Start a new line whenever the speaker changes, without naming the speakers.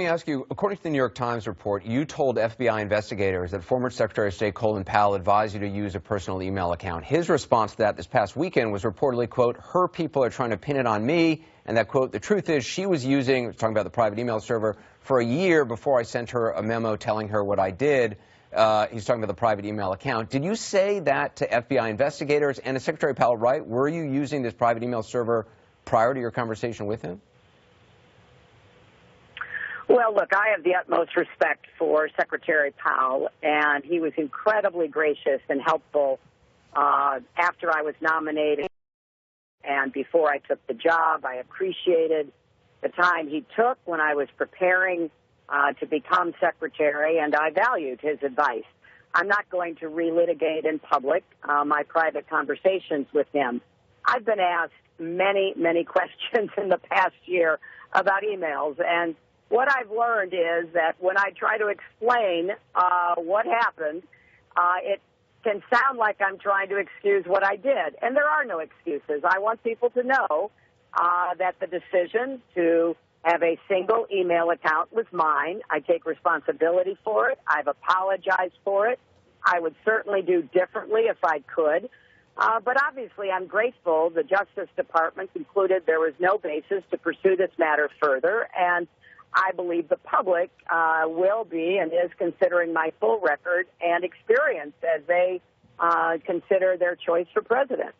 Let me ask you, according to the New York Times report, you told FBI investigators that former Secretary of State Colin Powell advised you to use a personal email account. His response to that this past weekend was reportedly, quote, her people are trying to pin it on me, and that, quote, the truth is she was using, talking about the private email server, for a year before I sent her a memo telling her what I did. He's talking about the private email account. Did you say that to FBI investigators? And is Secretary Powell right? Were you using this private email server prior to your conversation with him?
Well, look, I have the utmost respect for Secretary Powell, and he was incredibly gracious and helpful after I was nominated and before I took the job. I appreciated the time he took when I was preparing to become secretary, and I valued his advice. I'm not going to relitigate in public my private conversations with him. I've been asked many, many questions in the past year about emails, and what I've learned is that when I try to explain what happened, it can sound like I'm trying to excuse what I did. And there are no excuses. I want people to know that the decision to have a single email account was mine. I take responsibility for it. I've apologized for it. I would certainly do differently if I could. But obviously, I'm grateful the Justice Department concluded there was no basis to pursue this matter further, and I believe the public will be and is considering my full record and experience as they consider their choice for president.